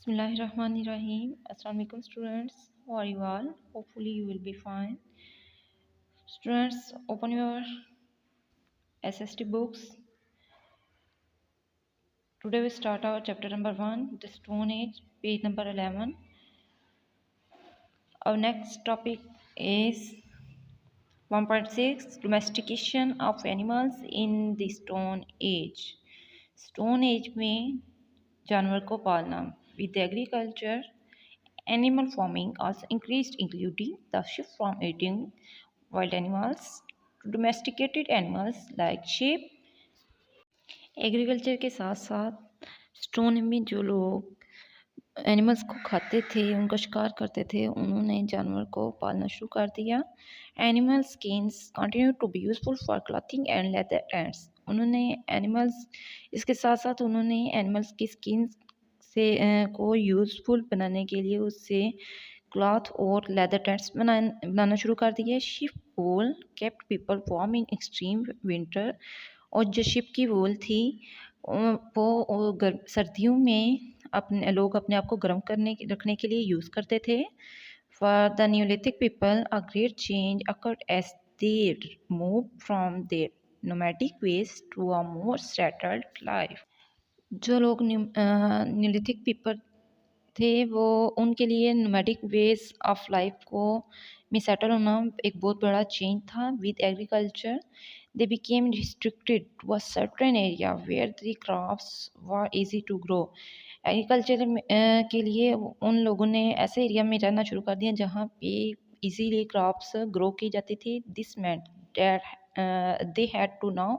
Bismillahirrahmanirrahim. Assalamu alaikum students. How are you all? Hopefully you will be fine. Students, open your SST books. Today we start our chapter number 1, the Stone Age, page number 11. Our next topic is 1.6, domestication of animals in the Stone Age. Stone Age में जानवर को पालना. With the agriculture, animal farming also increased, including the shift from eating wild animals to domesticated animals like sheep. Agriculture के साथ साथ stone में जो लोग एनिमल्स को खाते थे, उनका शिकार करते थे, उन्होंने जानवर को पालना शुरू कर दिया. Animal skins continue to be useful for clothing and leather tents. उन्होंने एनिमल्स इसके साथ साथ उन्होंने एनिमल्स की स्किन से को यूज़फुल बनाने के लिए उससे क्लॉथ और लेदर टैंट्स बनाना शुरू कर दिया. Ship wool kept people warm in extreme winter. और जो शिप की वूल थी वो सर्दियों में लोग अपने आप को गर्म रखने के लिए यूज़ करते थे. For the neolithic people a great change occurred as they move from their nomadic ways to a more settled life. जो लोग न्यूलिथिक पीपल थे वो उनके लिए नोमैडिक वेज ऑफ लाइफ को में सेटल होना एक बहुत बड़ा चेंज था. With agriculture they became restricted to a certain area where the crops were easy to grow. Agriculture के लिए उन लोगों ने ऐसे एरिया में रहना शुरू कर दिया जहाँ पे इजीली क्रॉप्स ग्रो की जाती थी. This meant that they had to now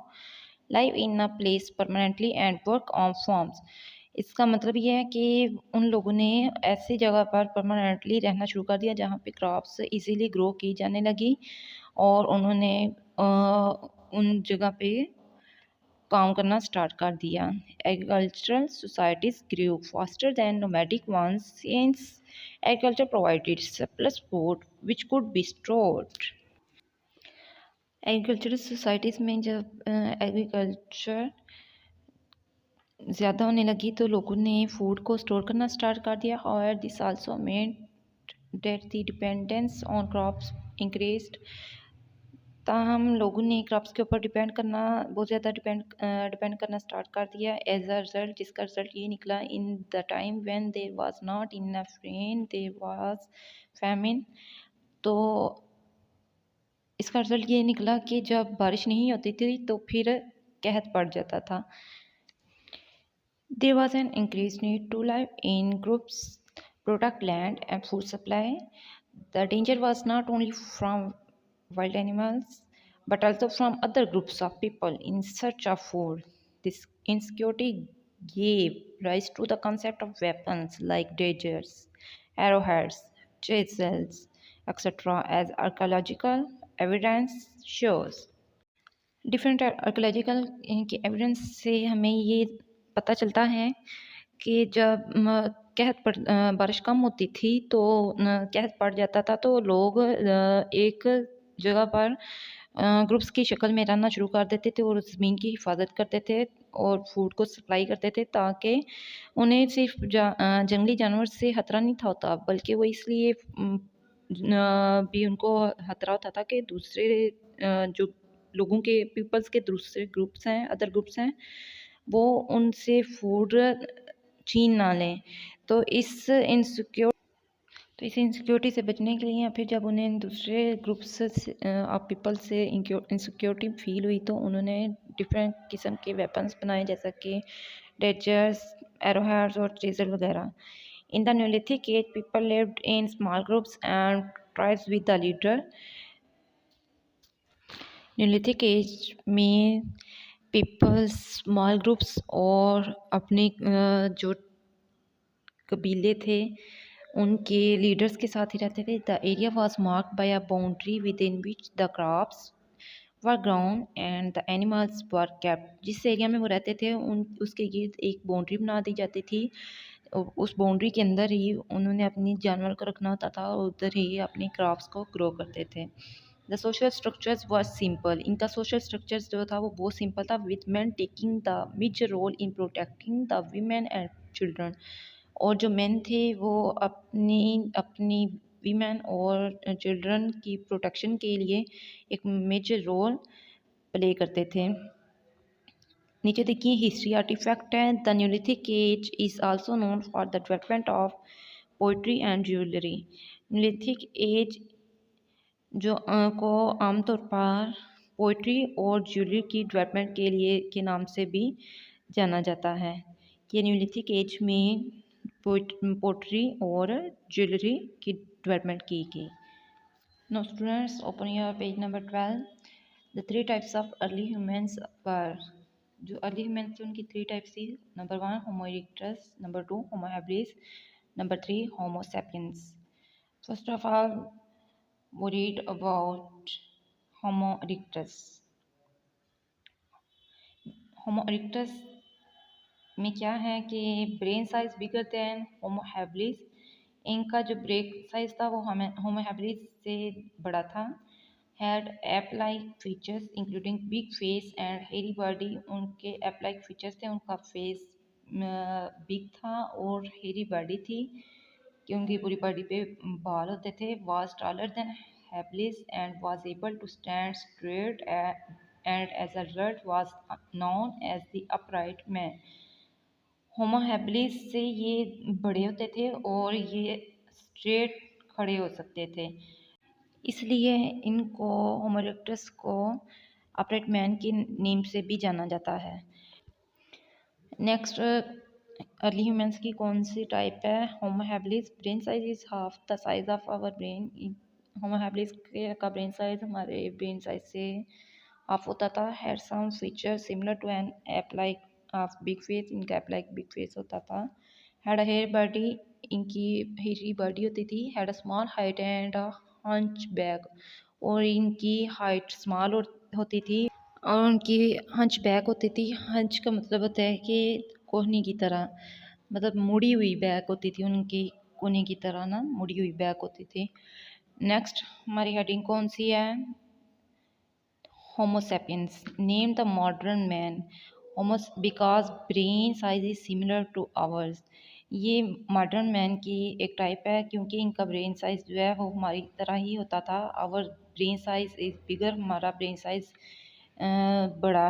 live in a place permanently and work on farms. इसका मतलब ये है कि उन लोगों ने ऐसी जगह पर परमानेंटली रहना शुरू कर दिया जहाँ पे क्रॉप्स इजीली ग्रो की जाने लगी और उन्होंने उन जगह पे काम करना स्टार्ट कर दिया. Agricultural societies grew faster than nomadic ones since agriculture provided surplus food which could be stored. Agricultural societies में जब एग्रीकल्चर ज़्यादा होने लगी तो लोगों ने फूड को स्टोर करना स्टार्ट कर दिया. और this also made that the dependence on crops increased. ताहम लोगों ने क्रॉप्स के ऊपर डिपेंड करना बहुत ज़्यादा डिपेंड करना स्टार्ट कर दिया. एज अ रिजल्ट जिसका रिजल्ट ये निकला in the time when there was not enough rain there was famine. तो इसका रिजल्ट ये निकला कि जब बारिश नहीं होती थी तो फिर कहत पड़ जाता था. There was an increased need to live in groups, protect land and food supply. The danger was not only from wild animals but also from other groups of people in search of food. This insecurity gave rise to the concept of weapons like daggers, arrowheads, chisels, etc. as archaeological evidence shows. Different archaeological के evidence से हमें ये पता चलता है कि जब बारिश कम होती थी तो कहत पड़ जाता था तो लोग एक जगह पर ग्रुप्स की शक्ल में रहना शुरू कर देते थे और ज़मीन की हिफाजत करते थे और फूड को सप्लाई करते थे ताकि उन्हें सिर्फ जंगली जानवर से खतरा नहीं था होता बल्कि वो इसलिए भी उनको खतरा होता था कि दूसरे जो लोगों के पीपल्स के दूसरे ग्रुप्स हैं अदर ग्रुप्स हैं वो उनसे फूड छीन ना लें. तो इस इनसिक्योरिटी से बचने के लिए या फिर जब उन्हें दूसरे ग्रुप्स ऑफ पीपल से इनसिक्योरिटी फील हुई तो उन्होंने डिफरेंट किस्म के वेपन्स बनाए जैसा कि डेजर्स, एरोहेड्स और चेजर वगैरह. In the neolithic age people lived in small groups and tribes with the leader. Neolithic age में पीपल स्मॉल ग्रुप्स और अपने जो कबीले थे उनके लीडर्स के साथ ही रहते थे. The area was marked by a boundary with in which the crops were ground and the animals were kept. जिस एरिया में वो रहते थे उसके गिर्द एक बाउंड्री बना दी जाती थी. उस बाउंड्री के अंदर ही उन्होंने अपनी जानवर को रखना होता था और उधर ही अपनी क्रॉप्स को ग्रो करते थे. The social structures were simple. इनका सोशल स्ट्रक्चर्स जो था वो बहुत सिंपल था. With man taking the major role in protecting the women and children. और जो मेन थे वो अपनी अपनी वीमेन और चिल्ड्रन की प्रोटेक्शन के लिए एक मेजर रोल प्ले करते थे। नीचे देखिए हिस्ट्री आर्टिफैक्ट है। The neolithic age is also known for the development of poetry and jewellery. Neolithic age जो को आमतौर पर पोइट्री और ज्वेलरी की डेवलपमेंट के लिए के नाम से भी जाना जाता है। ये न्यूलिथिक एज में पोइट्री और ज्वेलरी की डेवलपमेंट की गई। Now students, open your page number 12. The three types of early humans were, जो अर्ली ह्यूमन्स थे उनकी थ्री टाइप्स थी। Number 1 homo erectus, number 2 Homo habilis, number 3 Homo sapiens. First of all we read about homo erectus. Homo erectus में क्या है कि brain size bigger than Homo habilis. इनका जो ब्रेन साइज था वो होमो हैबिलिस से बड़ा था। Had ape like features including big face and हेरी बॉडी। उनके एप लाइक फीचर्स थे, उनका फेस बिग था और हेरी बॉडी थी कि उनकी पूरी बॉडी पे बाल होते थे। Was taller than habilis and was able to stand straight and as a result was known as the upright man. Homo habilis से ये बड़े होते थे और ये स्ट्रेट खड़े हो सकते थे, इसलिए इनको होमो इरेक्टस को अपराइट मैन के नेम से भी जाना जाता है। नेक्स्ट अर्ली ह्यूमंस की कौन सी टाइप है? Homo habilis. Brain size is half the size of our brain. Homo habilis का ब्रेन साइज हमारे ब्रेन साइज से हाफ होता था। Had some feature similar to an ape like of big face. इनका एप लाइक बिग फेस होता था। Had hair body. इनकी hairy body होती थी। Had a small height and a hunch back. और इनकी हाइट स्मॉल होती थी और उनकी हंच बैक होती थी। हंच का मतलब होता है कि कोहनी की तरह, मतलब मुड़ी हुई बैक होती थी उनकी, कोहनी की तरह ना मुड़ी हुई बैक होती थी। नेक्स्ट हमारी हेडिंग कौन सी है? Homo sapiens. Name the modern man. Homo because brain size is similar to ours. ये मॉडर्न मैन की एक टाइप है क्योंकि इनका ब्रेन साइज जो है वो हमारी तरह ही होता था। Our brain size is bigger. हमारा ब्रेन साइज बड़ा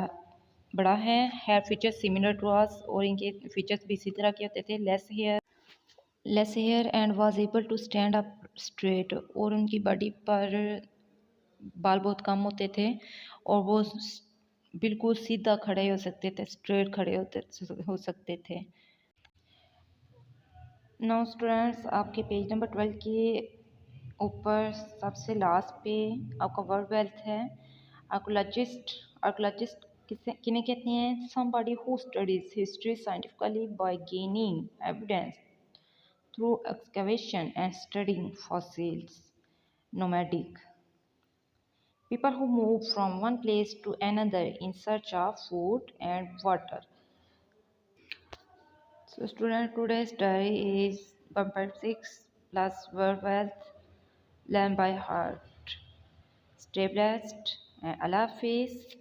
बड़ा है फीचर्स सिमिलर टू अस। और इनके फीचर्स भी इसी तरह के होते थे। Less hair and was able to stand up straight. और उनकी बॉडी पर बाल बहुत कम होते थे और वो बिल्कुल सीधा खड़े हो सकते थे, स्ट्रेट खड़े हो सकते थे। नाउ स्टूडेंट्स, आपके पेज नंबर 12 के ऊपर सबसे लास्ट पे आपका वर्ड वेल्थ है। आर्कोलॉजिस्ट। आर्कोलॉजिस्ट किन्हें कहते हैं? Somebody who studies history scientifically bye gaining evidence through excavation and studying fossils. Nomadic. People who move from one place to another in search of food and water. So student, today's diary is 1.6 plus word wealth. Learn by heart. Stay blessed and Allah Hafiz.